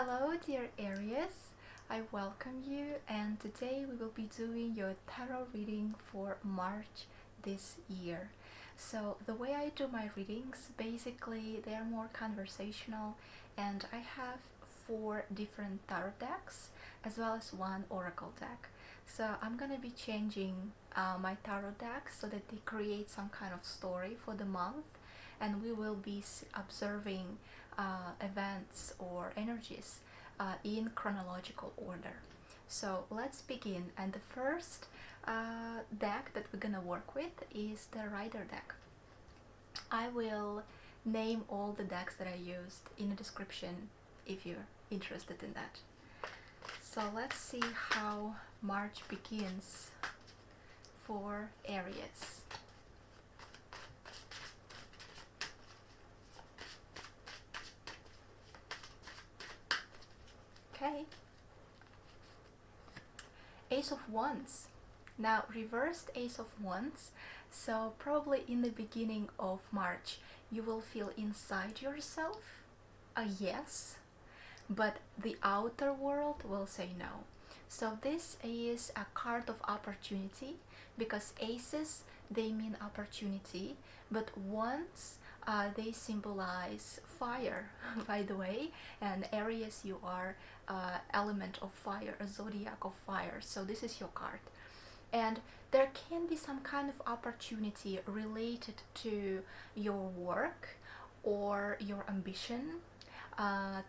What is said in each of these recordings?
Hello, dear Aries. I welcome you, and today we will be doing your tarot reading for March this year. So, the way I do my readings, basically, they are more conversational, and I have 4 different tarot decks as well as 1 oracle deck. So, I'm gonna be changing my tarot decks so that they create some kind of story for the month, and we will be observing events or energies in chronological order. So let's begin, and the first deck that we're gonna work with is the Rider deck. I will name all the decks that I used in the description if you're interested in that. So let's see how March begins for Aries. Okay. Ace of Wands. Now, reversed Ace of Wands. So probably in the beginning of March, you will feel inside yourself a yes, but the outer world will say no. So this is a card of opportunity, because aces, they mean opportunity, but wands, they symbolize fire, by the way, and Aries, you are element of fire, a zodiac of fire, so this is your card. And there can be some kind of opportunity related to your work or your ambition,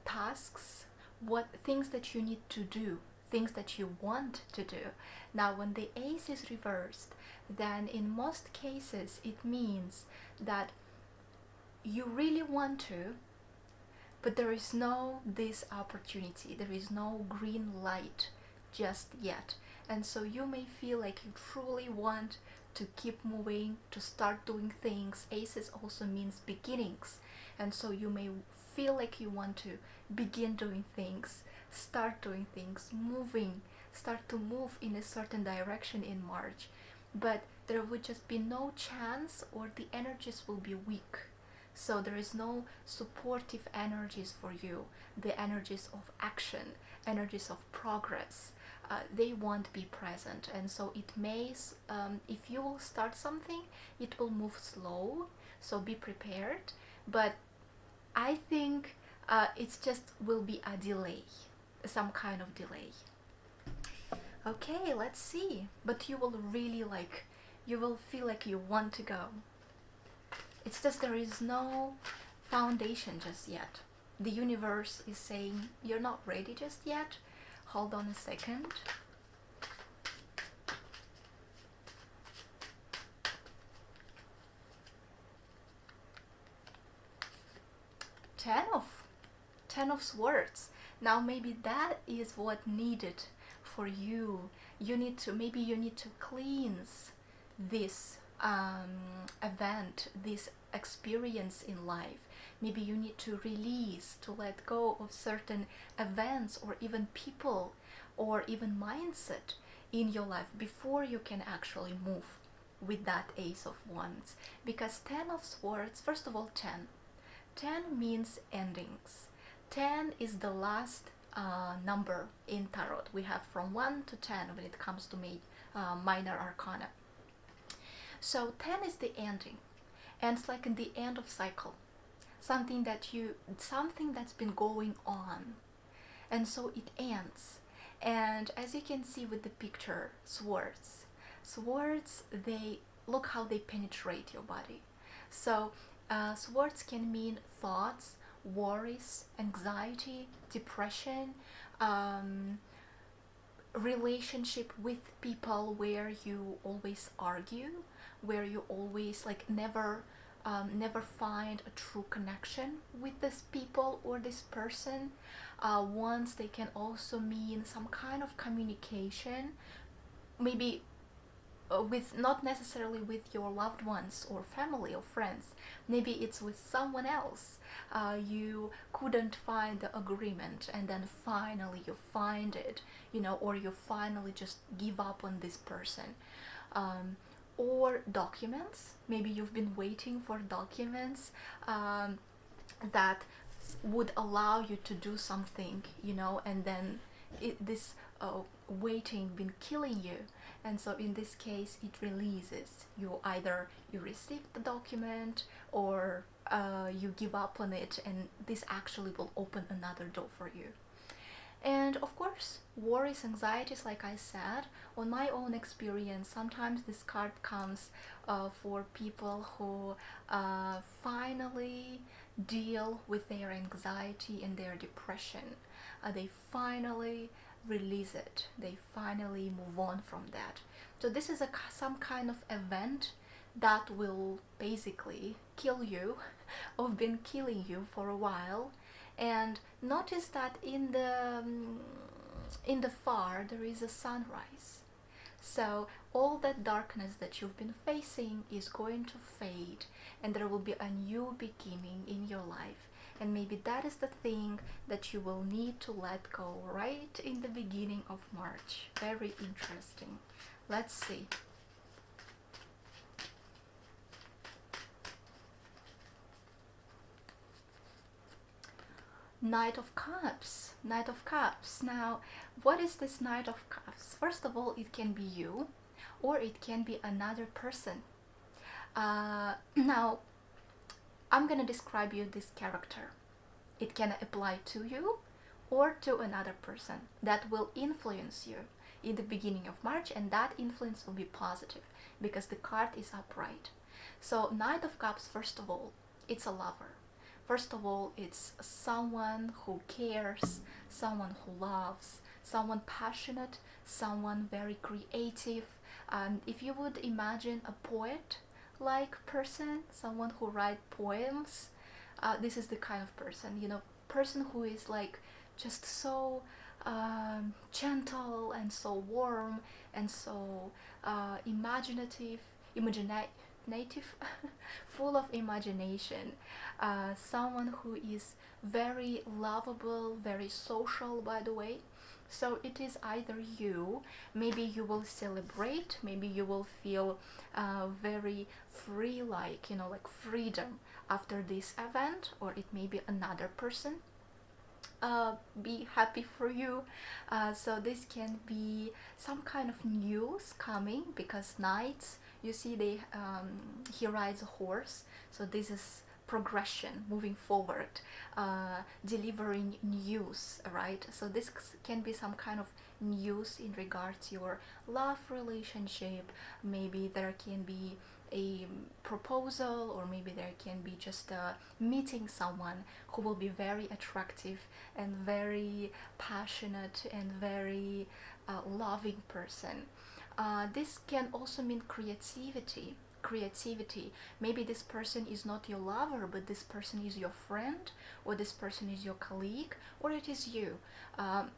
tasks, what things that you need to do, things that you want to do. Now, when the ace is reversed, then in most cases it means that you really want to, but there is no this opportunity, there is no green light just yet. And so you may feel like you truly want to keep moving, to start doing things. Aces also means beginnings, and so you may feel like you want to begin doing things, start doing things, start to move in a certain direction in March, but there would just be no chance, or the energies will be weak. So there is no supportive energies for you, the energies of action, energies of progress. They won't be present, and so it may, if you will start something, it will move slow, so be prepared. But I think it's just will be a delay, some kind of delay. Okay, let's see. But you will really you will feel like you want to go. It's just there is no foundation just yet. The universe is saying you're not ready just yet. Hold on a second. Ten of Swords. Now maybe that is what needed for you. Maybe you need to cleanse this event, this experience in life. Maybe you need to release, to let go of certain events or even people or even mindset in your life before you can actually move with that Ace of Wands. Because 10 of Swords, first of all, 10 means endings. 10 is the last number in tarot. We have from 1 to 10 when it comes to minor arcana. So 10 is the ending, and it's like in the end of cycle, something that's been going on, and so it ends. And as you can see with the picture, swords, they look how they penetrate your body. So swords can mean thoughts, worries, anxiety, depression, relationship with people where you always argue, where you always never find a true connection with this people or this person. Once they can also mean some kind of communication, maybe with not necessarily with your loved ones or family or friends. Maybe it's with someone else. You couldn't find the agreement, and then finally you find it, or you finally just give up on this person. Or documents. Maybe you've been waiting for documents that would allow you to do something, you know, and then this waiting been killing you, and so in this case it releases you. Either you receive the document or you give up on it, and this actually will open another door for you. And of course, worries, anxieties, like I said, on my own experience, sometimes this card comes for people who finally deal with their anxiety and their depression. They finally release it. They finally move on from that. So this is some kind of event that will basically kill you or been killing you for a while. And notice that in the far there is a sunrise. So all that darkness that you've been facing is going to fade, and there will be a new beginning in your life. And maybe that is the thing that you will need to let go right in the beginning of March. Very interesting. Let's see. Knight of Cups. Knight of Cups. Now, what is this Knight of Cups? First of all, it can be you, or it can be another person. Now, I'm gonna describe you this character. It can apply to you or to another person that will influence you in the beginning of March, and that influence will be positive because the card is upright. So, Knight of Cups, first of all, it's a lover. First of all, it's someone who cares, someone who loves, someone passionate, someone very creative. If you would imagine a poet-like person, someone who writes poems, this is the kind of person, you know, person who is like just so gentle and so warm and so imaginative, full of imagination, someone who is very lovable, very social, by the way. So it is either you, maybe you will celebrate, maybe you will feel very free, like, you know, like freedom after this event, or it may be another person be happy for you. So this can be some kind of news coming, because knights, you see, he rides a horse, so this is progression, moving forward, delivering news, right? So this can be some kind of news in regards to your love relationship. Maybe there can be a proposal, or maybe there can be just meeting someone who will be very attractive and very passionate and very loving person. This can also mean creativity. Maybe this person is not your lover, but this person is your friend, or this person is your colleague, or it is you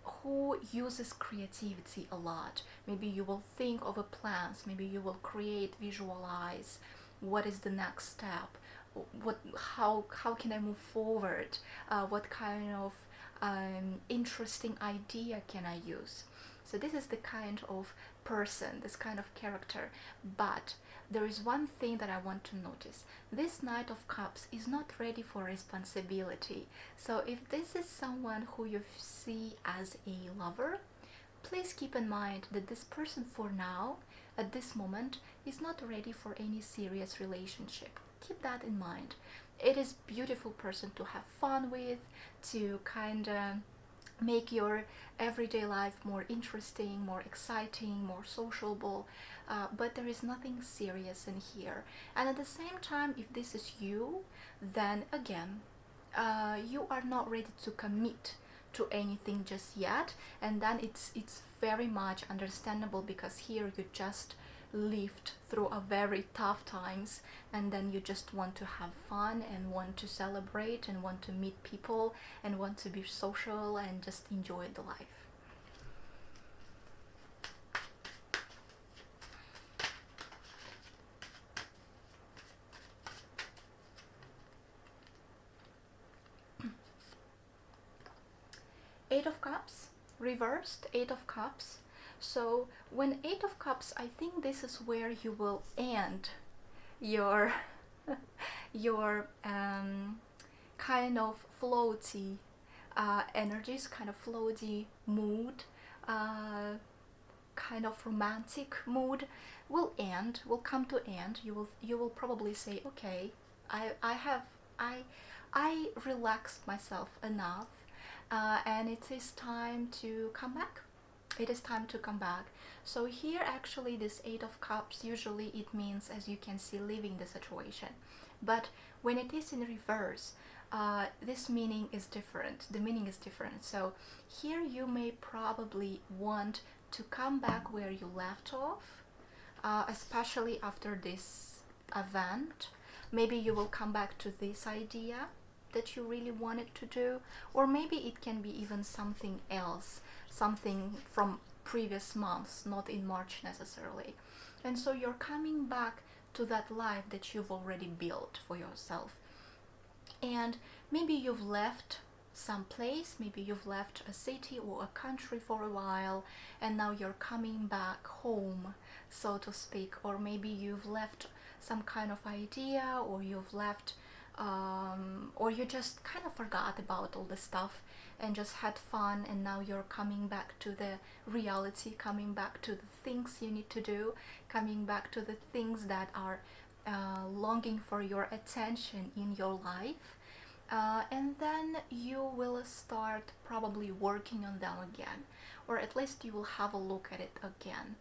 who uses creativity a lot. Maybe you will think of a plans, maybe you will create, visualize what is the next step, how can I move forward, what kind of interesting idea can I use. So this is the kind of person, this kind of character. But there is one thing that I want to notice. This Knight of Cups is not ready for responsibility. So if this is someone who you see as a lover, please keep in mind that this person for now, at this moment, is not ready for any serious relationship. Keep that in mind. It is a beautiful person to have fun with, to kind of make your everyday life more interesting, more exciting, more sociable, but there is nothing serious in here. And at the same time, if this is you, then again, you are not ready to commit to anything just yet, and then it's very much understandable, because here you just lived through a very tough times, and then you just want to have fun and want to celebrate and want to meet people and want to be social and just enjoy the life. Eight of Cups, reversed, Eight of Cups. So when Eight of Cups, I think this is where you will end your kind of floaty energies, kind of floaty mood, kind of romantic mood will come to end. You will probably say, okay, I have I relaxed myself enough, and it is time to come back. It is time to come back. So here actually this Eight of Cups, usually it means, as you can see, leaving the situation. But when it is in reverse, this meaning is different. The meaning is different. So here you may probably want to come back where you left off, especially after this event. Maybe you will come back to this idea that you really wanted to do, or maybe it can be even something else, something from previous months, not in March necessarily. And so you're coming back to that life that you've already built for yourself. And maybe you've left some place, maybe you've left a city or a country for a while, and now you're coming back home, so to speak. Or maybe you've left some kind of idea, or you've left or you just kind of forgot about all the stuff and just had fun, and now you're coming back to the reality, coming back to the things you need to do, coming back to the things that are longing for your attention in your life. And then you will start probably working on them again, or at least you will have a look at it again.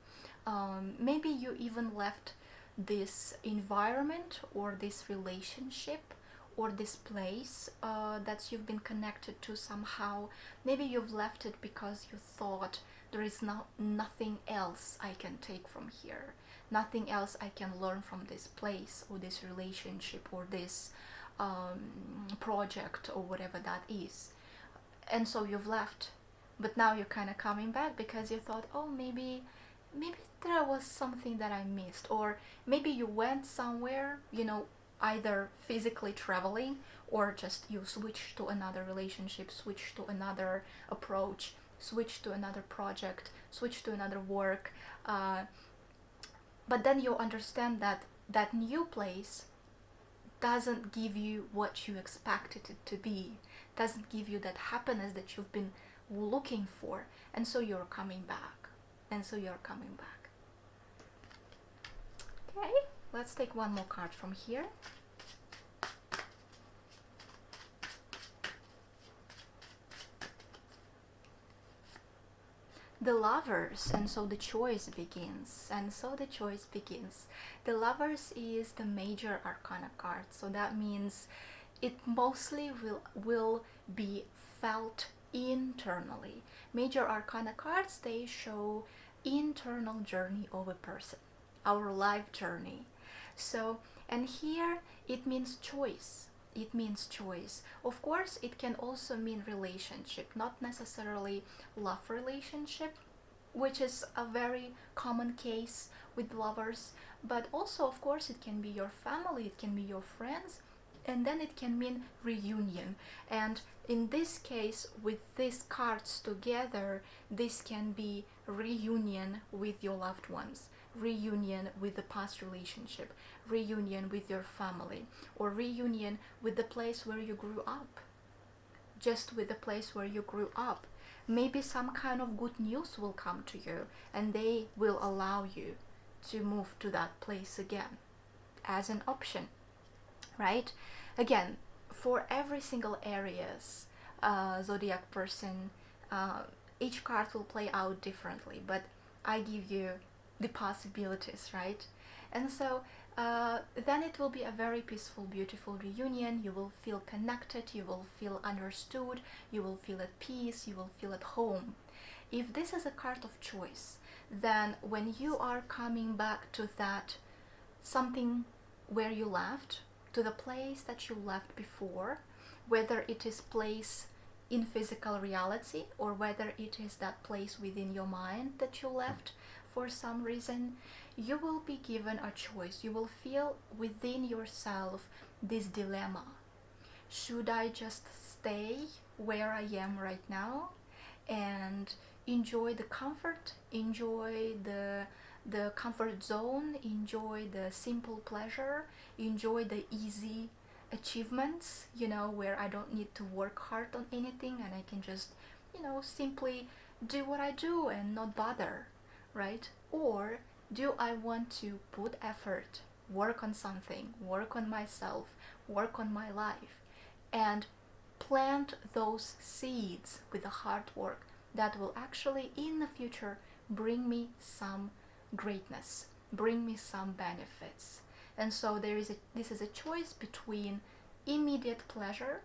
Maybe you even left this environment or this relationship or this place that you've been connected to somehow. Maybe you've left it because you thought there is nothing else I can take from here, nothing else I can learn from this place or this relationship or this project or whatever that is. And so you've left, but now you're kind of coming back because you thought, oh, maybe there was something that I missed, or maybe you went somewhere, either physically traveling, or just you switched to another relationship, switched to another approach, switched to another project, switched to another work, but then you understand that that new place doesn't give you what you expected it to be, doesn't give you that happiness that you've been looking for, and so you're coming back. Okay, let's take one more card from here. The Lovers, and so the choice begins. The Lovers is the major arcana card, so that means it mostly will be felt internally. Major arcana cards, they show internal journey of a person, our life journey. So, and here it means choice. Of course, it can also mean relationship, not necessarily love relationship, which is a very common case with lovers, but also, of course, it can be your family, it can be your friends, and then it can mean reunion. And in this case, with these cards together, this can be reunion with your loved ones, reunion with the past relationship, reunion with your family, or reunion with the place where you grew up. Just with the place where you grew up. Maybe some kind of good news will come to you, and they will allow you to move to that place again as an option, right? Again, for every single Aries zodiac person, each card will play out differently, but I give you the possibilities, right? And so then it will be a very peaceful, beautiful reunion. You will feel connected, you will feel understood, you will feel at peace, you will feel at home. If this is a card of choice, then when you are coming back to that something where you left, to the place that you left before, whether it is place in physical reality or whether it is that place within your mind that you left for some reason, you will be given a choice. You will feel within yourself this dilemma. Should I just stay where I am right now and enjoy the comfort, enjoy the comfort zone, enjoy the simple pleasure, enjoy the easy achievements, you know, where I don't need to work hard on anything and I can just, you know, simply do what I do and not bother, right? Or do I want to put effort, work on something, work on myself, work on my life, and plant those seeds with the hard work that will actually in the future bring me some greatness, bring me some benefits. And so this is a choice between immediate pleasure,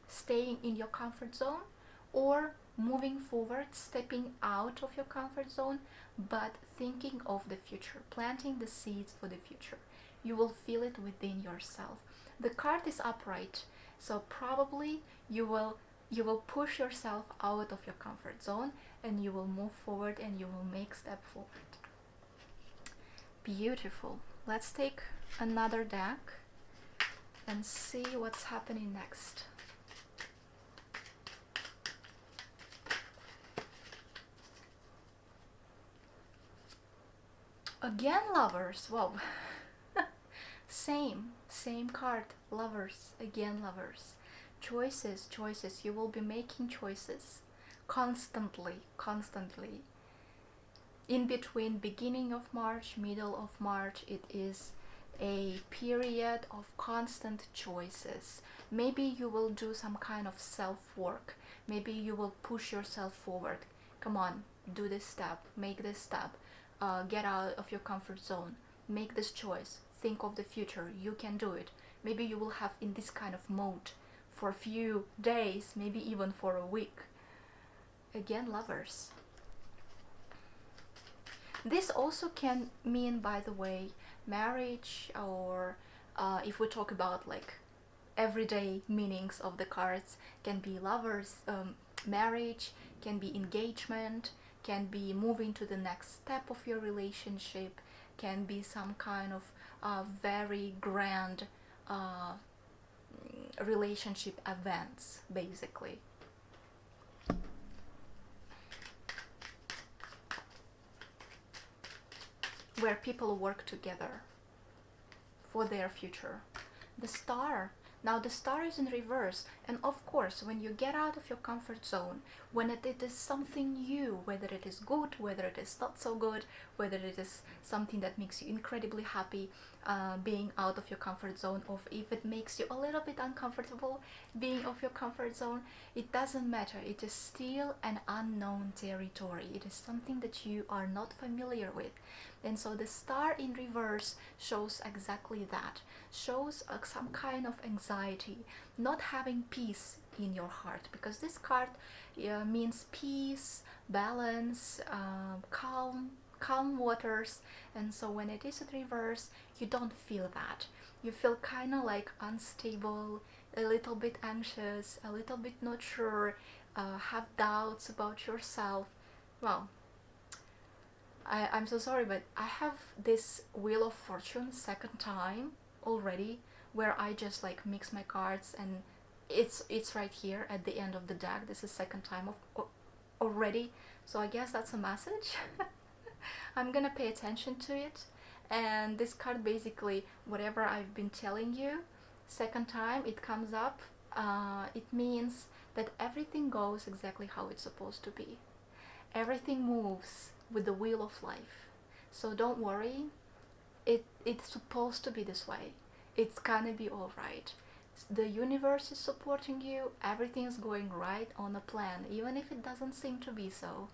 staying in your comfort zone, or moving forward, stepping out of your comfort zone, but thinking of the future, planting the seeds for the future. You will feel it within yourself. The card is upright, so probably you will push yourself out of your comfort zone and you will move forward and you will make step forward. Beautiful. Let's take another deck and see what's happening next. Again, lovers. Whoa. same card. Lovers. Again, lovers. Choices. You will be making choices constantly. In between beginning of March, middle of March, it is a period of constant choices. Maybe you will do some kind of self-work. Maybe you will push yourself forward. Come on, do this step, make this step. Get out of your comfort zone. Make this choice. Think of the future. You can do it. Maybe you will have in this kind of mode for a few days, maybe even for a week. Again, lovers. This also can mean, by the way, marriage, or if we talk about like everyday meanings of the cards, can be lovers, marriage, can be engagement, can be moving to the next step of your relationship, can be some kind of very grand relationship events, basically. Where people work together for their future. The star. Now the star is in reverse, and of course when you get out of your comfort zone, when it is something new, whether it is good, whether it is not so good, whether it is something that makes you incredibly happy, being out of your comfort zone, or if it makes you a little bit uncomfortable being of your comfort zone, it doesn't matter. It is still an unknown territory. It is something that you are not familiar with. And so the star in reverse shows exactly that, shows some kind of anxiety, not having peace in your heart, because this card means peace, balance, calm waters. And so when it is in reverse, you don't feel that. You feel kind of like unstable, a little bit anxious, a little bit not sure, have doubts about yourself. Well, I'm so sorry, but I have this Wheel of Fortune second time already, where I just like mix my cards, and it's right here at the end of the deck. This is second time already, so I guess that's a message. I'm gonna pay attention to it, and this card basically, whatever I've been telling you, second time it comes up, it means that everything goes exactly how it's supposed to be. Everything moves with the wheel of life. So don't worry, it's supposed to be this way. It's gonna be alright. The universe is supporting you, everything is going right on a plan, even if it doesn't seem to be so.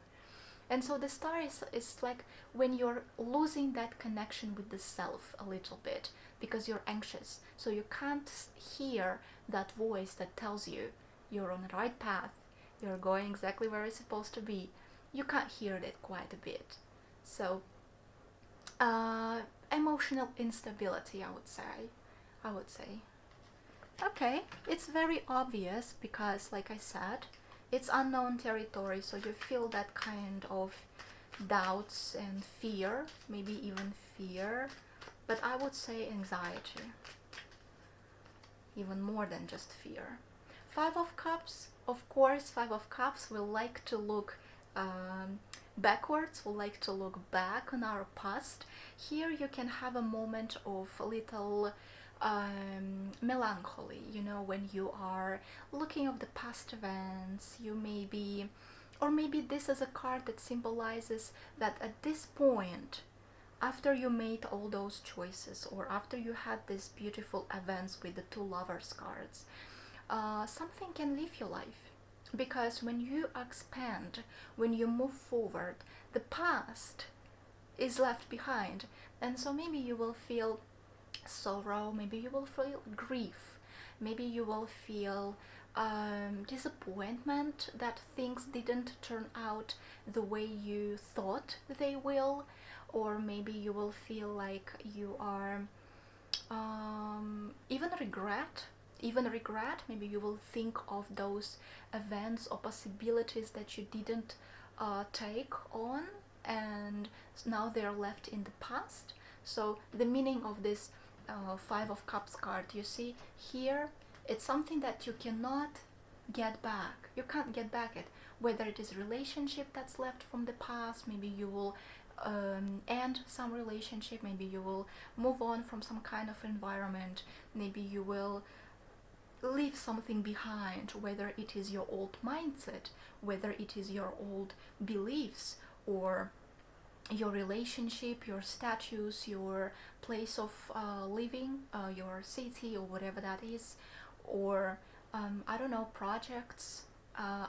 And so the star is like when you're losing that connection with the self a little bit, because you're anxious, so you can't hear that voice that tells you you're on the right path, you're going exactly where it's supposed to be. You can't hear that quite a bit. So emotional instability, I would say. Okay, it's very obvious because, like I said, it's unknown territory, so you feel that kind of doubts and fear, maybe even fear, but I would say anxiety, even more than just fear. Five of Cups, of course, Five of Cups will like to look backwards, will like to look back on our past. Here you can have a moment of a little melancholy, when you are looking at the past events. You may be, or maybe this is a card that symbolizes that at this point, after you made all those choices, or after you had these beautiful events with the two lovers cards, something can leave your life. Because when you expand, when you move forward, the past is left behind. And so maybe you will feel sorrow, maybe you will feel grief, maybe you will feel disappointment that things didn't turn out the way you thought they will, or maybe you will feel like you are even regret. Maybe you will think of those events or possibilities that you didn't take on, and now they are left in the past. So the meaning of this Five of Cups card, you see here, it's something that you cannot get back. You can't get back it. Whether it is relationship that's left from the past, maybe you will end some relationship, maybe you will move on from some kind of environment, maybe you will leave something behind, whether it is your old mindset, whether it is your old beliefs, or your relationship, your status, your place of living, your city, or whatever that is, or I don't know, projects,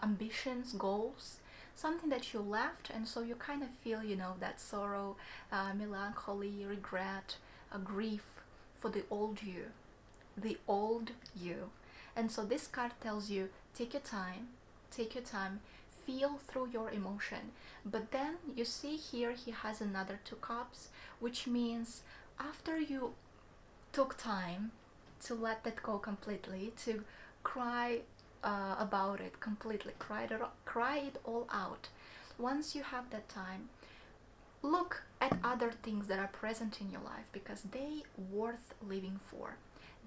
ambitions, goals, something that you left, and so you kind of feel, that sorrow, melancholy, regret, grief for the old you. And so this card tells you, take your time, feel through your emotion. But then you see here he has another two cups, which means after you took time to let that go completely, to cry about it completely, cry it all out. Once you have that time, look at other things that are present in your life, because they worth living for,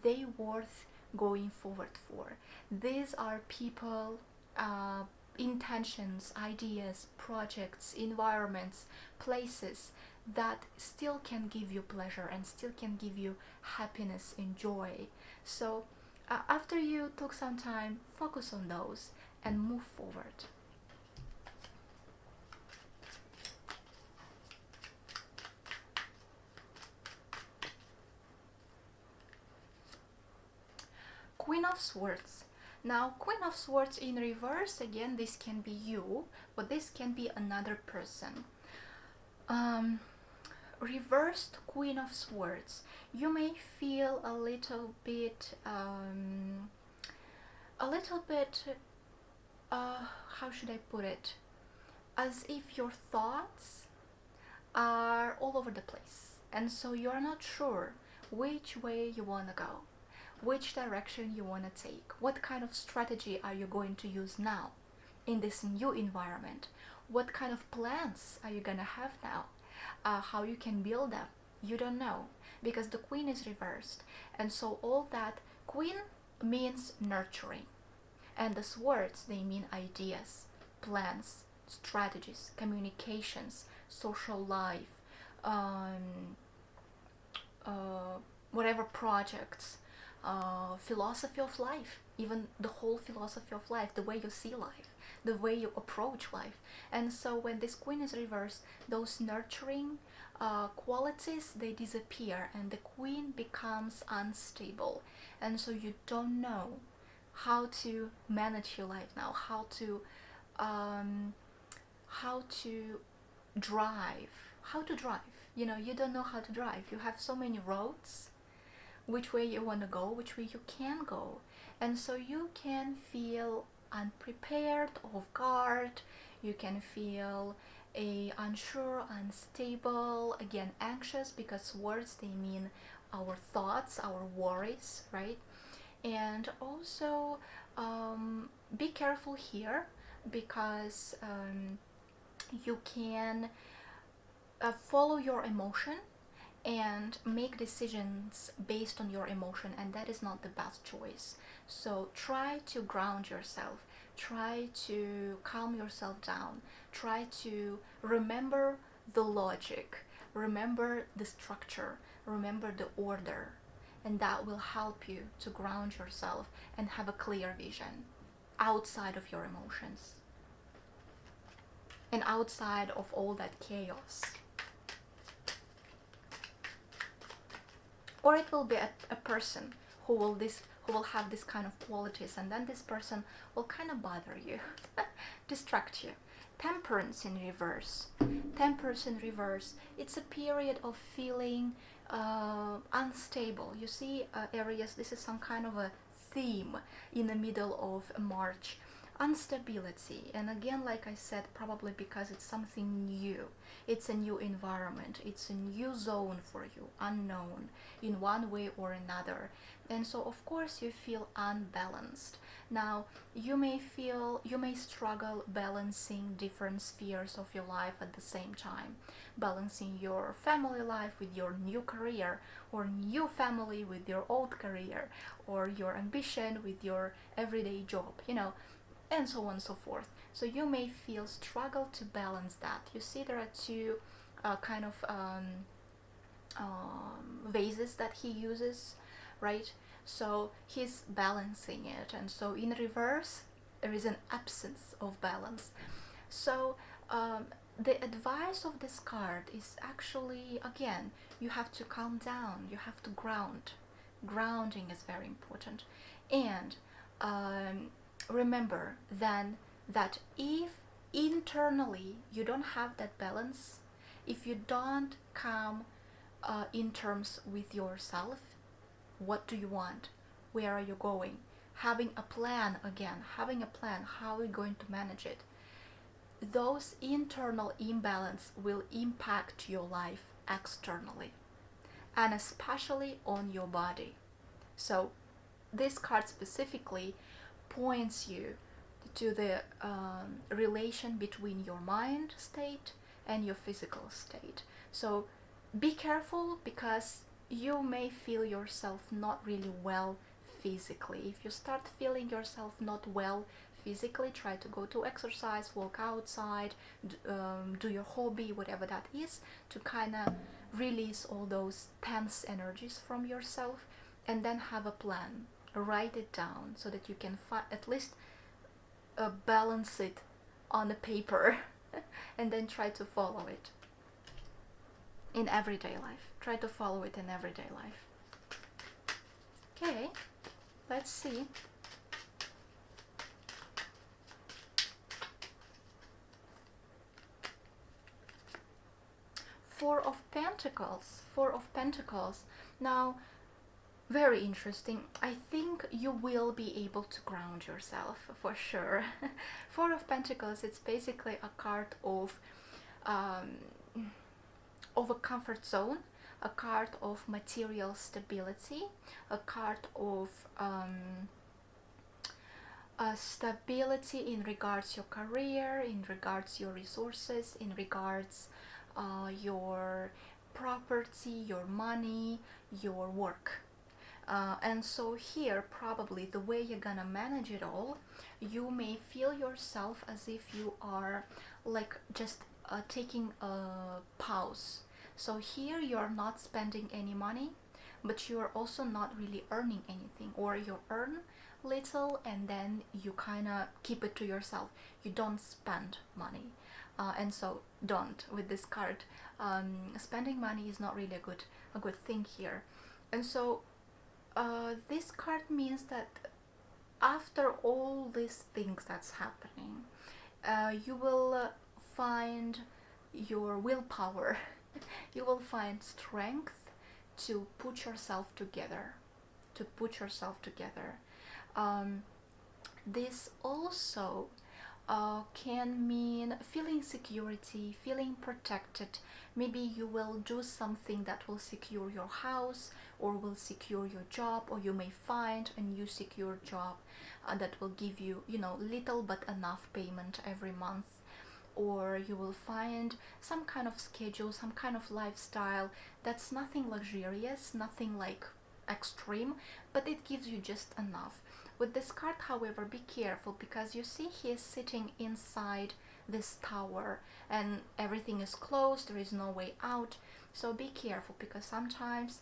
they worth going forward for. These are people, intentions, ideas, projects, environments, places that still can give you pleasure and still can give you happiness and joy. So after you took some time, focus on those and move forward. Queen of Swords. Now, Queen of Swords in reverse, again, this can be you, but this can be another person. Reversed Queen of Swords, you may feel a little bit, how should I put it? As if your thoughts are all over the place, and so you're not sure which way you want to go, which direction you want to take, what kind of strategy are you going to use now in this new environment, what kind of plans are you gonna have now, how you can build them. You don't know, because the Queen is reversed, and so all that, Queen means nurturing, and the swords, they mean ideas, plans, strategies, communications, social life, whatever projects, philosophy of life, even the whole philosophy of life, the way you see life, the way you approach life. And so when this Queen is reversed, those nurturing qualities, they disappear, and the Queen becomes unstable, and so you don't know how to manage your life now, how to drive, you don't know how to drive. You have so many roads, which way you want to go, which way you can go, and so you can feel unprepared, off guard, you can feel unsure, unstable, again anxious, because words, they mean our thoughts, our worries, right? And also be careful here, because you can follow your emotion and make decisions based on your emotion, and that is not the best choice. So try to ground yourself, try to calm yourself down, try to remember the logic, remember the structure, remember the order, and that will help you to ground yourself and have a clear vision outside of your emotions and outside of all that chaos. Or it will be a person who will have this kind of qualities, and then this person will kind of bother you, distract you. Temperance in reverse. Temperance in reverse. It's a period of feeling unstable. You see, Aries, this is some kind of a theme in the middle of March. Instability, and again, like I said, probably because it's something new. It's a new environment, it's a new zone for you, unknown in one way or another, and so of course you feel unbalanced. Now you may struggle balancing different spheres of your life at the same time, balancing your family life with your new career, or new family with your old career, or your ambition with your everyday job, and so on and so forth. So you may feel struggle to balance that. You see, there are two kind of vases that he uses, right? So he's balancing it, and so in reverse there is an absence of balance. So the advice of this card is actually, again, you have to calm down, you have to ground. Grounding is very important. And remember then that if internally you don't have that balance, if you don't come in terms with yourself, what do you want? Where are you going? Having a plan, how are you going to manage it? Those internal imbalance will impact your life externally, and especially on your body. So this card specifically points you to the relation between your mind state and your physical state. So be careful, because you may feel yourself not really well physically. If you start feeling yourself not well physically, try to go to exercise, walk outside, do your hobby, whatever that is, to kind of release all those tense energies from yourself, and then have a plan. Write it down so that you can at least balance it on the paper and then try to follow it in everyday life. Try to follow it in everyday life. Okay, let's see. Four of Pentacles. Now, very interesting. I think you will be able to ground yourself for sure. Four of Pentacles, it's basically a card of a comfort zone, a card of material stability, a card of stability in regards your career, in regards your resources, in regards your property, your money, your work. And so here, probably the way you're gonna manage it all, you may feel yourself as if you are like just taking a pause. So here you are not spending any money, but you are also not really earning anything, or you earn little and then you kind of keep it to yourself. You don't spend money. And so don't with this card. Spending money is not really a good thing here. And so this card means that after all these things that's happening, you will find your willpower. You will find strength to put yourself together. This also can mean feeling security, feeling protected. Maybe you will do something that will secure your house, or will secure your job, or you may find a new secure job that will give you, little but enough payment every month. Or you will find some kind of schedule, some kind of lifestyle that's nothing luxurious, nothing like extreme, but it gives you just enough. With this card, however, be careful, because you see he is sitting inside this tower and everything is closed, there is no way out. So be careful, because sometimes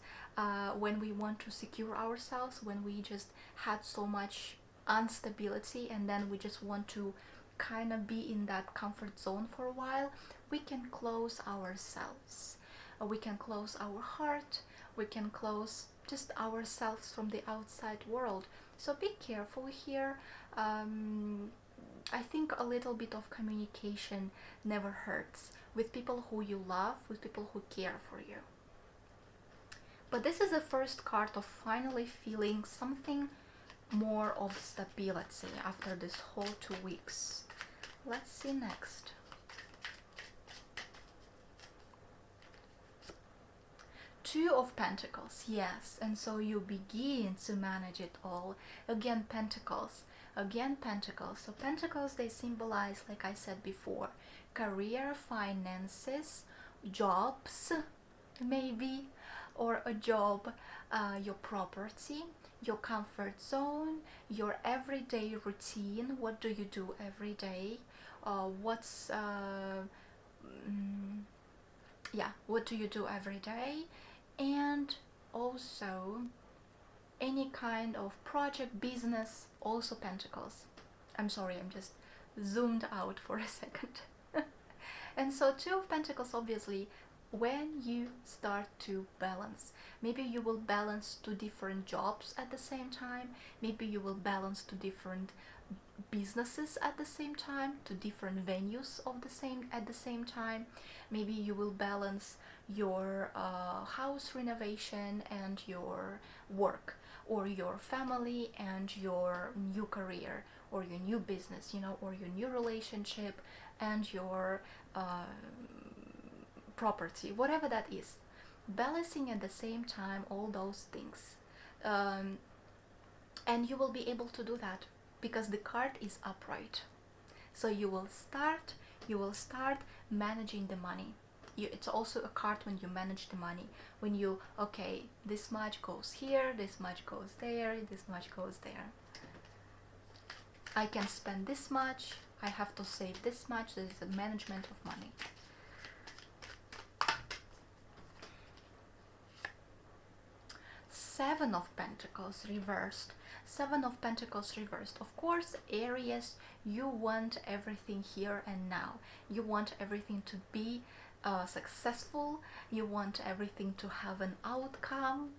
when we want to secure ourselves, when we just had so much instability and then we just want to kind of be in that comfort zone for a while, we can close ourselves. We can close our heart, we can close just ourselves from the outside world. So be careful here. I think a little bit of communication never hurts with people who you love, with people who care for you. But this is the first card of finally feeling something more of stability after this whole 2 weeks. Let's see next. Two of Pentacles, yes, and so you begin to manage it all. Again, Pentacles, again, Pentacles. So Pentacles, they symbolize, like I said before, career, finances, jobs, maybe, or a job, your property, your comfort zone, your everyday routine. What do you do every day? What do you do every day? And also any kind of project, business, also Pentacles. I'm sorry, I'm just zoomed out for a second. And so Two of Pentacles, obviously, when you start to balance, maybe you will balance 2 different jobs at the same time, maybe you will balance 2 different businesses at the same time, 2 different venues at the same time. Maybe you will balance your house renovation and your work, or your family and your new career, or your new business, or your new relationship and your property, whatever that is. Balancing at the same time all those things, and you will be able to do that because the card is upright. So you will start managing the money. It's also a card when you manage the money, when you, okay, this much goes here, this much goes there, this much goes there. I can spend this much, I have to save this much. This is the management of money. Seven of Pentacles reversed. Seven of Pentacles reversed. Of course, Aries, you want everything here and now. You want everything to be successful. You want everything to have an outcome,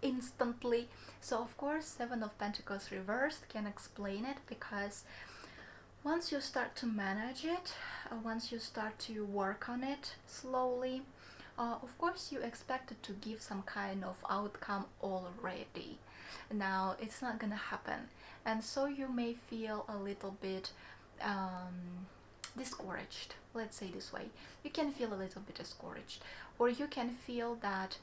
instantly. So of course, Seven of Pentacles reversed can explain it, because once you start to manage it, once you start to work on it slowly, of course you expect it to give some kind of outcome already. Now it's not gonna happen, and so you may feel a little bit discouraged. Let's say this way, you can feel a little bit discouraged, or you can feel that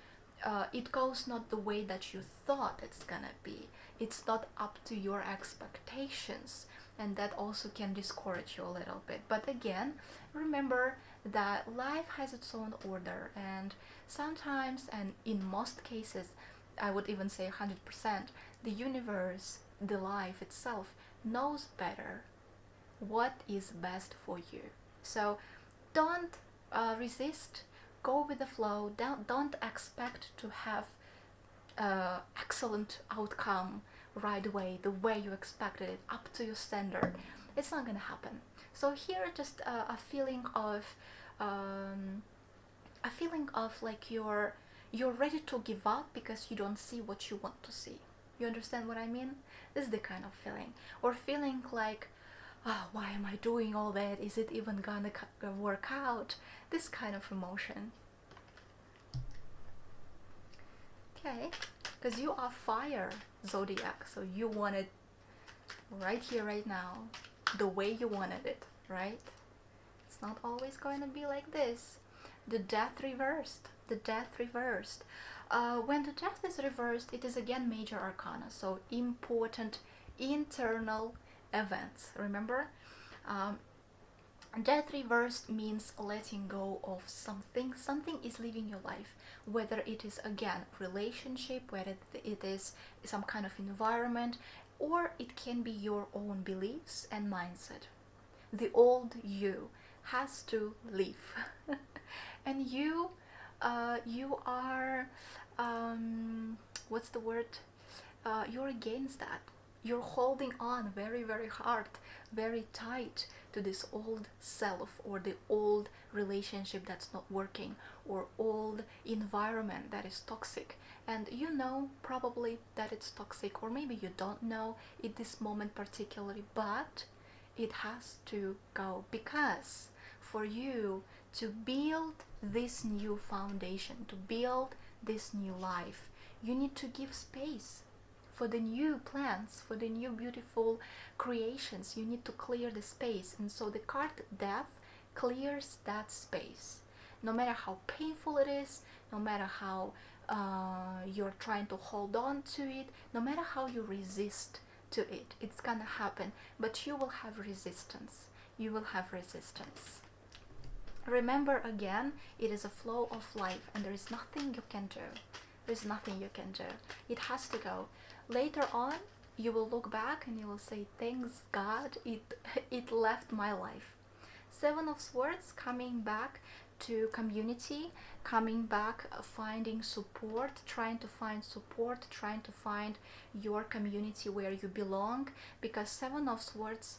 it goes not the way that you thought it's gonna be. It's not up to your expectations, and that also can discourage you a little bit. But again, remember that life has its own order, and sometimes, and in most cases, I would even say 100%, the universe, the life itself, knows better what is best for you. So don't resist, go with the flow. Don't expect to have excellent outcome right away, the way you expected it, up to your standard. It's not gonna happen. So here, just a feeling of like you're ready to give up because you don't see what you want to see. You understand what I mean? This is the kind of feeling. Or feeling like, oh, why am I doing all that? Is it even gonna work out? This kind of emotion. Okay, because you are fire zodiac, so you want it right here, right now, the way you wanted it, right? It's not always going to be like this. The Death reversed. The Death reversed. When the Death is reversed, it is again major arcana, so important internal events. Remember, Death reversed means letting go of something. Something is leaving your life, whether it is again relationship, whether it is some kind of environment, or it can be your own beliefs and mindset. the old you has to leave. And you are, what's the word, you're against that. You're holding on very, very hard, very tight to this old self, or the old relationship that's not working, or old environment that is toxic. And you know probably that it's toxic, or maybe you don't know at this moment particularly, but it has to go, because for you to build this new foundation, to build this new life, you need to give space for the new plans, for the new beautiful creations. You need to clear the space. And so the card Death clears that space. No matter how painful it is, no matter how you're trying to hold on to it, no matter how you resist to it, it's gonna happen. But you will have resistance. You will have resistance. Remember again, it is a flow of life, and there is nothing you can do. There's nothing you can do. It has to go. Later on, you will look back and you will say, thanks God, it left my life. Seven of Swords, coming back to community, coming back, finding support, trying to find support, trying to find your community where you belong, because Seven of Swords,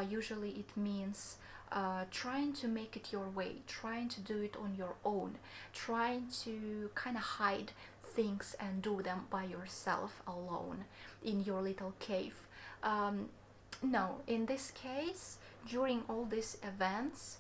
usually it means trying to make it your way, trying to do it on your own, trying to kind of hide things and do them by yourself alone in your little cave. No, in this case, during all these events,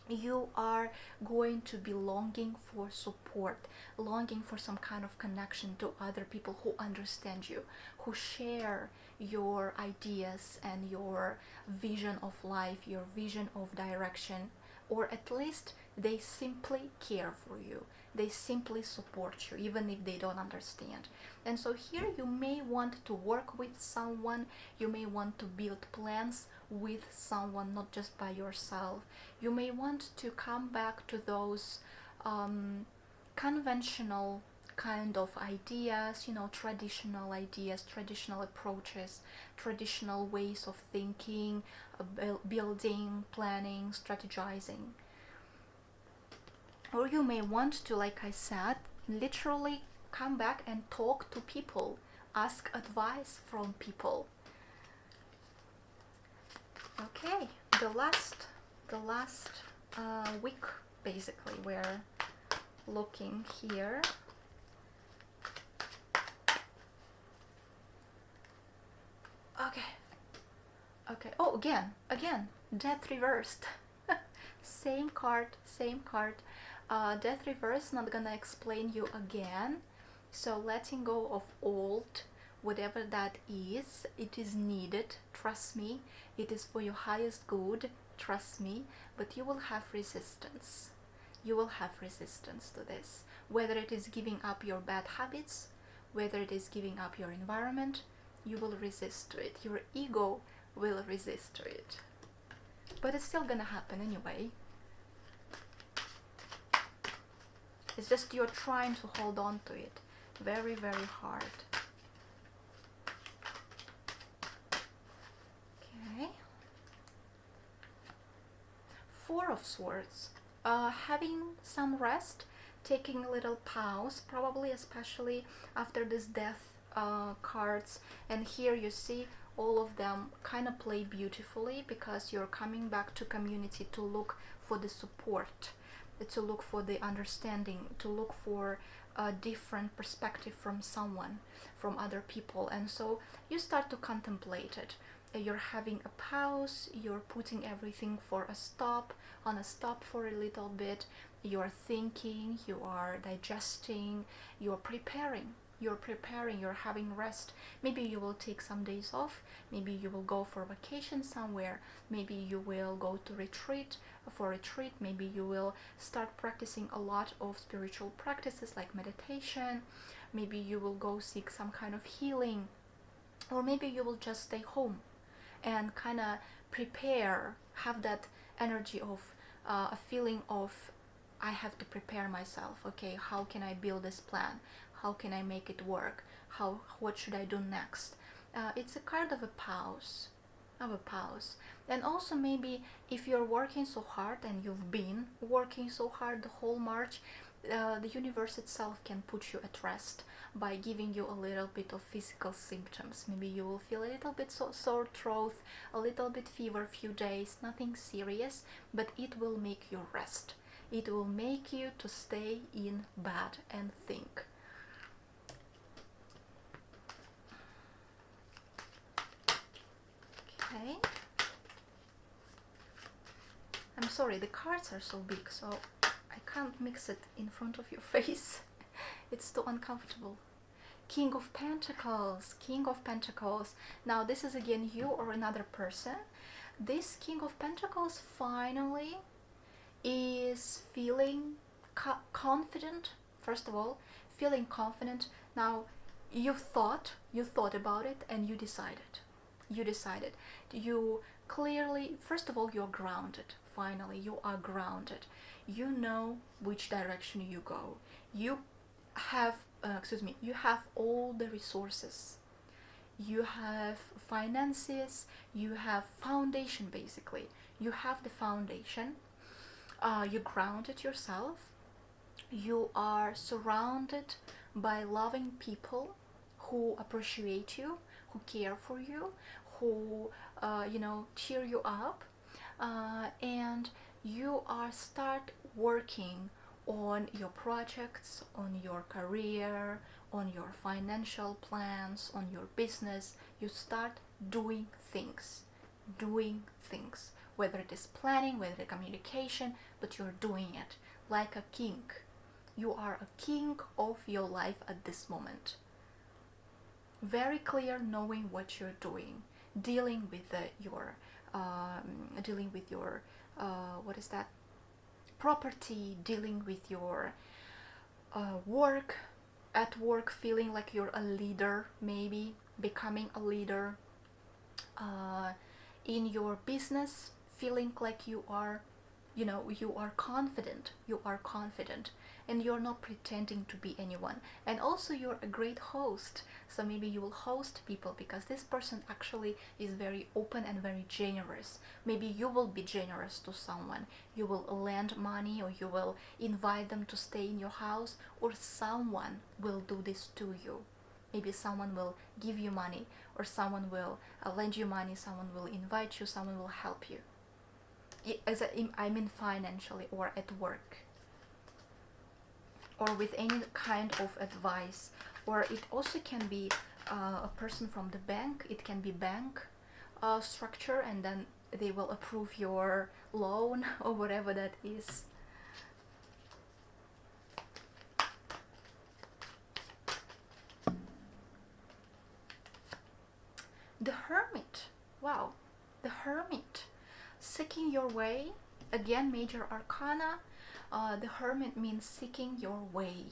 you are going to be longing for support, longing for some kind of connection to other people who understand you, who share your ideas and your vision of life, your vision of direction, or at least they simply care for you. They simply support you, even if they don't understand. And so here you may want to work with someone, you may want to build plans with someone, not just by yourself. You may want to come back to those conventional kind of ideas, traditional ideas, traditional approaches, traditional ways of thinking, building, planning, strategizing. Or you may want to, like I said, literally come back and talk to people, ask advice from people. Okay, the last week, basically, we're looking here. Okay. Oh, again, Death reversed. Same card. Death reverse, not gonna explain you again. So letting go of old, whatever that is, it is needed, trust me. It is for your highest good, trust me. But you will have resistance. You will have resistance to this. Whether it is giving up your bad habits, whether it is giving up your environment, you will resist to it. Your ego will resist to it. But it's still gonna happen anyway. It's just you're trying to hold on to it very, very hard. Okay. Four of Swords. Having some rest, taking a little pause, probably especially after this death cards. And here you see all of them kind of play beautifully, because you're coming back to community to look for the support, to look for the understanding, to look for a different perspective from someone, from other people. And so you start to contemplate it. You're having a pause, you're putting everything for a stop, on a stop for a little bit. You're thinking, you are digesting, you're preparing, you're having rest. Maybe you will take some days off, maybe you will go for vacation somewhere, maybe you will go to retreat, maybe you will start practicing a lot of spiritual practices like meditation, maybe you will go seek some kind of healing, or maybe you will just stay home and kind of prepare, have that energy of a feeling of, I have to prepare myself. Okay, how can I build this plan? How can I make it work? What should I do next? It's a kind of a pause. have a pause. And also maybe if you're working so hard, and you've been working so hard the whole March, the universe itself can put you at rest by giving you a little bit of physical symptoms. Maybe you will feel a little bit sore throat, a little bit fever, few days, nothing serious, but it will make you rest. It will make you to stay in bed and think. Okay. I'm sorry, the cards are so big, so I can't mix it in front of your face. It's too uncomfortable. King of Pentacles, King of Pentacles. Now this is again you or another person. This King of Pentacles finally is feeling confident. First of all, feeling confident. Now you thought about it, and you decided. You clearly, first of all, you're grounded. Finally, you are grounded. You know which direction you go. You have you have all the resources. You have finances. You have foundation. Basically, you have the foundation. You grounded yourself. You are surrounded by loving people who appreciate you, who care for you, who cheer you up, and you are start working on your projects, on your career, on your financial plans, on your business. You start doing things, whether it is planning, whether it is communication, but you're doing it like a king. You are a king of your life at this moment. Very clear, knowing what you're doing, dealing with your what is that, property, dealing with your work, at work, feeling like you're a leader, maybe becoming a leader, in your business, feeling like you are confident, and you're not pretending to be anyone. And also you're a great host, so maybe you will host people, because this person actually is very open and very generous. Maybe you will be generous to someone. You will lend money, or you will invite them to stay in your house, or someone will do this to you. Maybe someone will give you money, or someone will lend you money, someone will invite you, someone will help you. I mean financially, or at work, or with any kind of advice. Or it also can be a person from the bank. It can be bank structure, and then they will approve your loan or whatever that is. The Hermit. Wow, the Hermit. Seeking your way. Again, major arcana. The Hermit means seeking your way,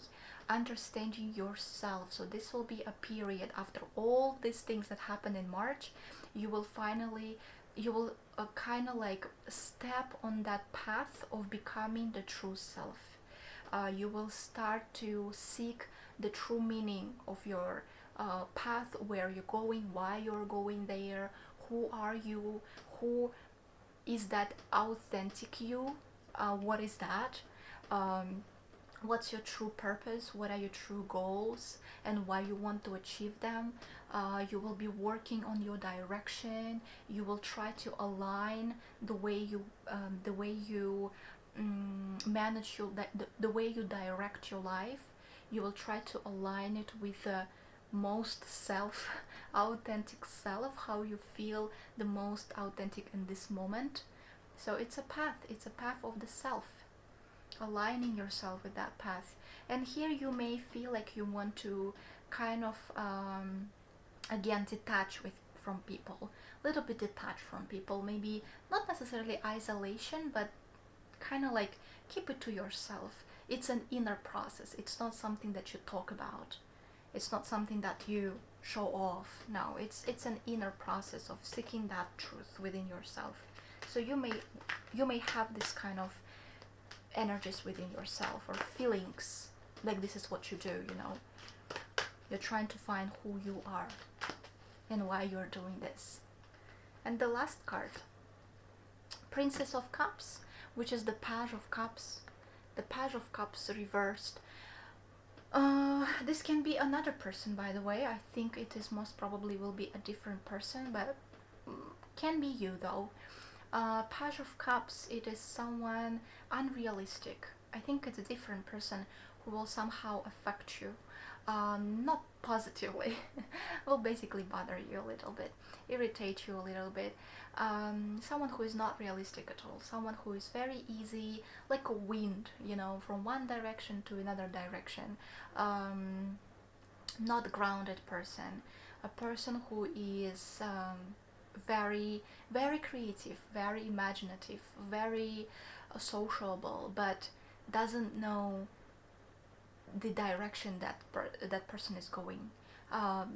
understanding yourself. So this will be a period after all these things that happen in March. You will kind of like step on that path of becoming the true self. You will start to seek the true meaning of your path, where you're going, why you're going there, who are you, who is that authentic you, what is that, what's your true purpose, what are your true goals, and why you want to achieve them. You will be working on your direction. You will try to align the way you manage the way you direct your life. You will try to align it with the most authentic self, how you feel the most authentic in this moment. So it's a path of the self, aligning yourself with that path. And here you may feel like you want to kind of again detach from people, a little bit detached from people, maybe not necessarily isolation, but kind of like keep it to yourself. It's an inner process. It's not something that you talk about. It's not something that you show off. No, it's an inner process of seeking that truth within yourself. So you may have this kind of energies within yourself, or feelings like this is what you do, you're trying to find who you are and why you're doing this. And the last card, Princess of Cups, which is the Page of Cups. The Page of Cups reversed. This can be another person, by the way. I think it is most probably will be a different person, but can be you though. Page of Cups, it is someone unrealistic. I think it's a different person who will somehow affect you. Not positively, will basically bother you a little bit, irritate you a little bit. Someone who is not realistic at all, someone who is very easy, like a wind, you know, from one direction to another direction. Not grounded person, a person who is very, very creative, very imaginative, very sociable, but doesn't know the direction that person is going,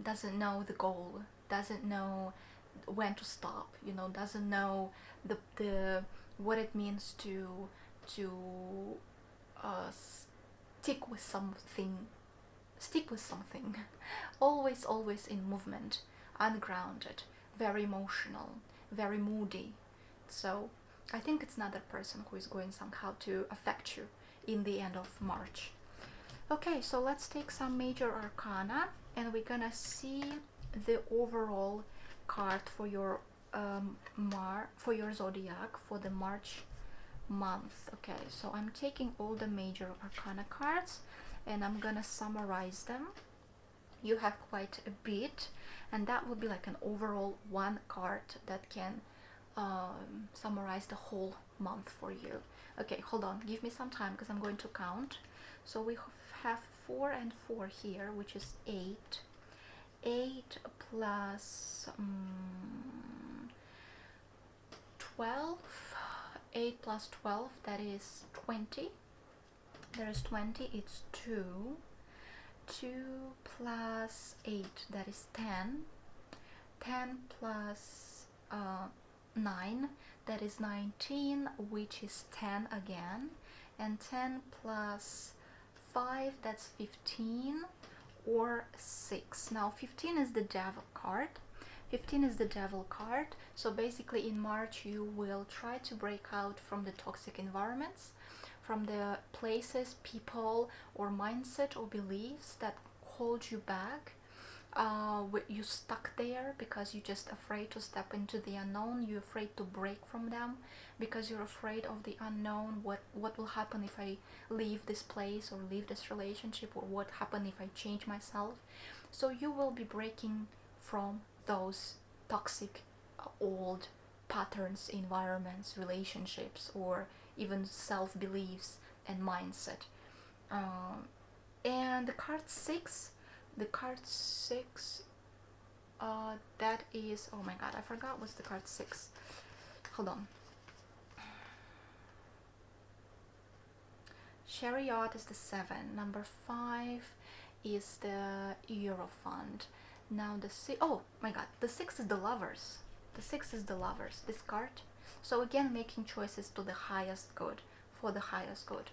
doesn't know the goal, doesn't know when to stop, you know, doesn't know the what it means to uh, stick with something, always in movement, ungrounded, very emotional, very moody. So I think it's another person who is going somehow to affect you in the end of March. Okay, so let's take some major arcana and we're gonna see the overall card for your for your zodiac for the March month. Okay, so I'm taking all the major arcana cards and I'm gonna summarize them. You have quite a bit, and that would be like an overall one card that can summarize the whole month for you. Okay, hold on, give me some time because I'm going to count. So we have 4 and 4 here, which is 8. 8 plus 12. 8 plus 12, that is 20. There is 20, it's 2. 2 plus 8, that is 10. 10 plus 9, that is 19, which is 10 again. And 10 plus 5, that's 15, or 6. Now 15 is the devil card. 15 is the devil card. So basically in March you will try to break out from the toxic environments, from the places, people, or mindset or beliefs that hold you back. You stuck there because you're just afraid to step into the unknown. You're afraid to break from them because you're afraid of the unknown. What will happen if I leave this place or leave this relationship, or what happen if I change myself? So you will be breaking from those toxic old patterns, environments, relationships, or even self-beliefs and mindset. And the card 6, that is, oh my god, I forgot what's the card 6. Hold on. Chariot is the 7. Number 5 is the Eurofund. Now the 6, oh my god, the 6 is the Lovers. The 6 is the Lovers, this card. So again, making choices to the highest good, for the highest good.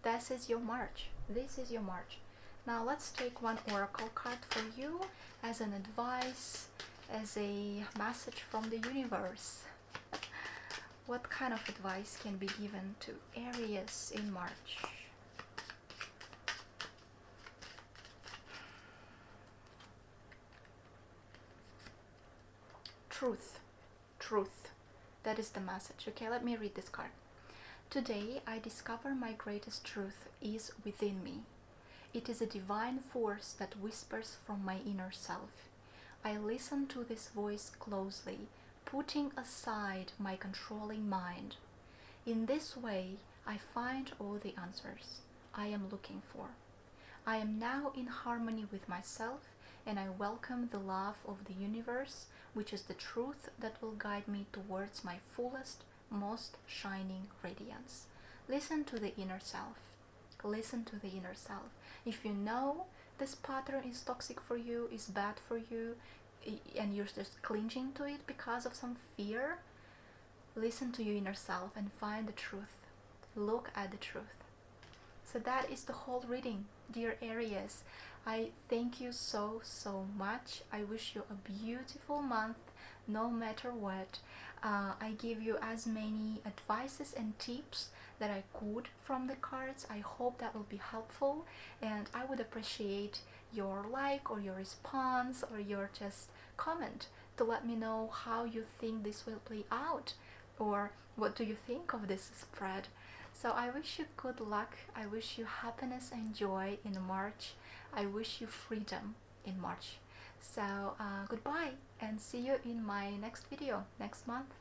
This is your March. This is your March. Now let's take one oracle card for you as an advice, as a message from the universe. What kind of advice can be given to Aries in March? Truth. Truth. That is the message. Okay, let me read this card. Today I discover my greatest truth is within me. It is a divine force that whispers from my inner self. I listen to this voice closely, putting aside my controlling mind. In this way, I find all the answers I am looking for. I am now in harmony with myself, and I welcome the love of the universe, which is the truth that will guide me towards my fullest, most shining radiance. Listen to the inner self. Listen to the inner self. If you know this pattern is toxic for you, is bad for you, and you're just clinging to it because of some fear, listen to your inner self and find the truth. Look at the truth. So that is the whole reading, dear Aries. I thank you so much. I wish you a beautiful month, no matter what. I give you as many advices and tips that I could from the cards. I hope that will be helpful, and I would appreciate your like or your response or your just comment to let me know how you think this will play out, or what do you think of this spread. So I wish you good luck, I wish you happiness and joy in March, I wish you freedom in March. So goodbye, and see you in my next video next month.